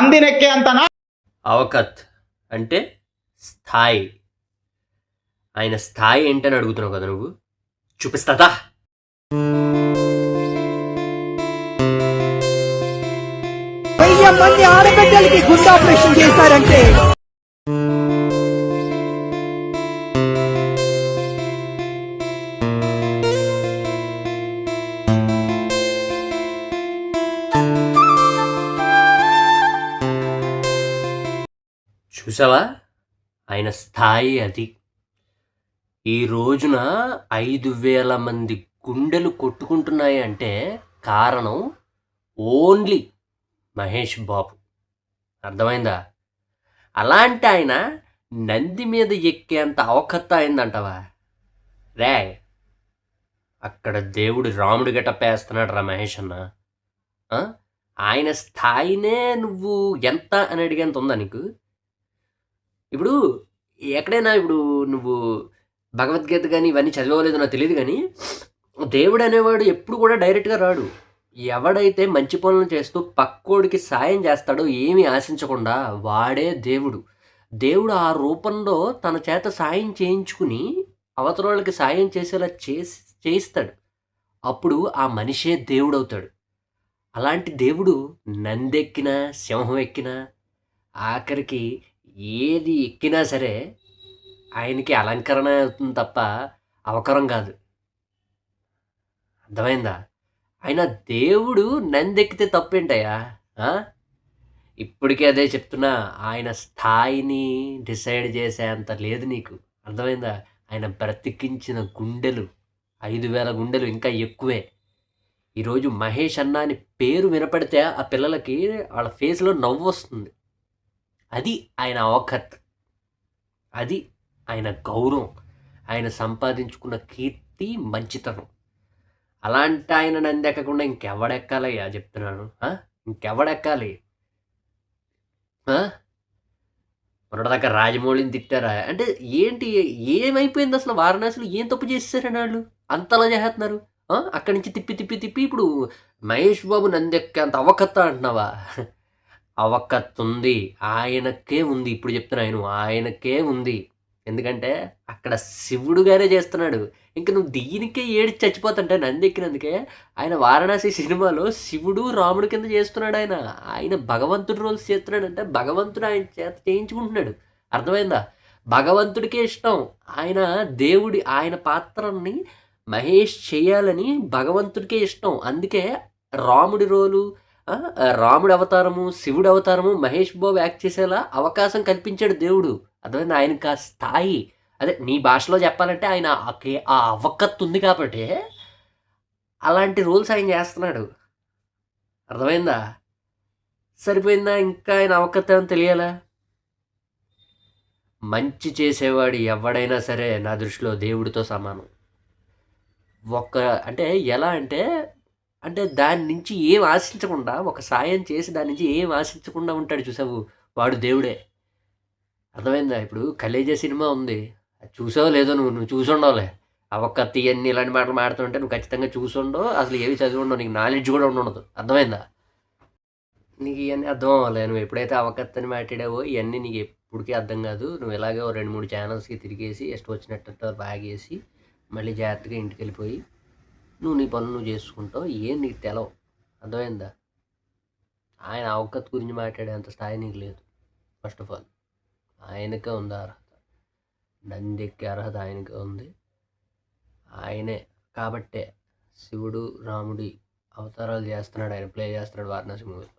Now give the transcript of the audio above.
నందినెక్కే అంత అవకత్ అంటే స్థాయి. ఆయన స్థాయి ఏంటని అడుగుతున్నావు కదా నువ్వు. చూపిస్తాదా? 1000 మంది ఆడబిడ్డలకి గుండె ఆపరేషన్ చేశారంటే చూసావా? ఆయన స్థాయి అది. ఈ రోజున 5,000 మంది గుండెలు కొట్టుకుంటున్నాయి అంటే కారణం ఓన్లీ మహేష్ బాబు. అర్థమైందా? అలాంటి ఆయన నంది మీద ఎక్కేంత అవకత్త అయిందంటావా? రే, అక్కడ దేవుడు రాముడు గెటప్ వేస్తున్నాడు రా మహేష్ అన్న. ఆయన స్థాయినే నువ్వు ఎంత అని అడిగేంత ఉందా నీకు? ఇప్పుడు ఎక్కడైనా ఇప్పుడు నువ్వు భగవద్గీత కానీ ఇవన్నీ చదవలేదో నాకు తెలియదు కానీ దేవుడు అనేవాడు ఎప్పుడు కూడా డైరెక్ట్గా రాడు. ఎవడైతే మంచి పనులు చేస్తూ పక్కోడికి సాయం చేస్తాడో ఏమీ ఆశించకుండా వాడే దేవుడు. దేవుడు ఆ రూపంలో తన చేత సాయం చేయించుకుని అవతల వాళ్ళకి సాయం చేసేలా చేయిస్తాడు. అప్పుడు ఆ మనిషే దేవుడు అవుతాడు. అలాంటి దేవుడు నందెక్కినా సింహం ఎక్కినా ఆఖరికి ఏది ఎక్కినా సరే ఆయనకి అలంకరణ అవుతుంది తప్ప అవకరం కాదు. అర్థమైందా? ఆయన దేవుడు నందెక్కితే తప్పేంటయ్యా? ఇప్పటికే అదే చెప్తున్నా, ఆయన స్థాయిని డిసైడ్ చేసేంత లేదు నీకు. అర్థమైందా? ఆయన బ్రతికించిన గుండెలు 5,000 గుండెలు ఇంకా ఎక్కువే. ఈరోజు మహేష్ అన్న అని పేరు వినపడితే ఆ పిల్లలకి వాళ్ళ ఫేస్లో నవ్వు వస్తుంది. అది ఆయన అవకత్, అది ఆయన గౌరవం, ఆయన సంపాదించుకున్న కీర్తి, మంచితనం. అలాంటి ఆయన నందెక్కకుండా ఇంకెవడెక్కాలయ్యా చెప్తున్నాను. ఇంకెవడెక్కాలి? మొన్నటిదాకా రాజమౌళిని తిట్టారా అంటే ఏంటి? ఏమైపోయింది అసలు? వారణాసిలో ఏం తప్పు చేసేసారని వాళ్ళు అంతలా చేస్తున్నారు? అక్కడి నుంచి తిప్పి తిప్పి తిప్పి ఇప్పుడు మహేష్ బాబు నందెక్కేంత అవకత్త అంటున్నావా? అవకత్తుంది ఆయనకే ఉంది. ఇప్పుడు చెప్తున్నా, ఆయనకే ఉంది. ఎందుకంటే అక్కడ శివుడు గారే చేస్తున్నాడు. ఇంక నువ్వు దీనికే ఏడిచి చచ్చిపోతుంటే నంది ఎక్కినందుకే. ఆయన వారణాసి సినిమాలో శివుడు రాముడు కింద చేస్తున్నాడు. ఆయన భగవంతుడి రోల్స్ చేస్తున్నాడంటే భగవంతుడు ఆయన చేత చేయించుకుంటున్నాడు. అర్థమైందా? భగవంతుడికే ఇష్టం. ఆయన దేవుడి ఆయన పాత్రని మహేష్ చేయాలని భగవంతుడికే ఇష్టం. అందుకే రాముడి రోలు, రాముడి అవతారము, శివుడి అవతారము మహేష్ బాబు యాక్ట్ చేసేలా అవకాశం కల్పించాడు దేవుడు. అర్థమైంది? ఆయనకు ఆ స్థాయి, అదే నీ భాషలో చెప్పాలంటే ఆయన ఆ అవకత్తు ఉంది కాబట్టి అలాంటి రోల్స్ ఆయన చేస్తున్నాడు. అర్థమైందా? సరిపోయిందా? ఇంకా ఆయన అవకత్త అని తెలియాలా? మంచి చేసేవాడు ఎవడైనా సరే నా దృష్టిలో దేవుడితో సమానం. అంటే ఎలా అంటే అంటే దాని నుంచి ఏం ఆశించకుండా, ఒక సాయం చేసి దాని నుంచి ఏం ఆశించకుండా ఉంటాడు చూసావు, వాడు దేవుడే. అర్థమైందా? ఇప్పుడు 'కలేజా' సినిమా ఉంది. అది చూసావో లేదో నువ్వు చూసుండవులే. ఆ ఒక్క ఇయన్నీ ఇలాంటి మాటలు మాడుతుంటే నువ్వు ఖచ్చితంగా చూసుండవు. అసలు ఏవి చదివి ఉండవు. నీకు నాలెడ్జ్ కూడా ఉండదు. అర్థమైందా? నీకు ఇవన్నీ అర్థం అవ్వాలి. నువ్వు ఎప్పుడైతే అవకత్తని మాట్లాడావో ఇవన్నీ నీకు ఎప్పటికీ అర్థం కాదు. నువ్వు ఇలాగే 2-3 ఛానల్స్కి తిరిగేసి ఇష్టం వచ్చినట్టు బాగేసి మళ్ళీ జాగ్రత్తగా ఇంటికి వెళ్ళిపోయి నువ్వు నీ పనులు నువ్వు చేసుకుంటావు. ఏం నీకు తెలవు. అర్థమైందా? ఆయన అవకత్ గురించి మాట్లాడేంత స్థాయి నీకు లేదు. ఫస్ట్ ఆఫ్ ఆల్ ఆయనకే ఉంది అర్హత. నందెక్కే అర్హత ఆయనకే ఉంది. ఆయనే కాబట్టే శివుడు రాముడి అవతారాలు చేస్తున్నాడు. ఆయన ప్లే చేస్తున్నాడు వారణాసి మూవీలో.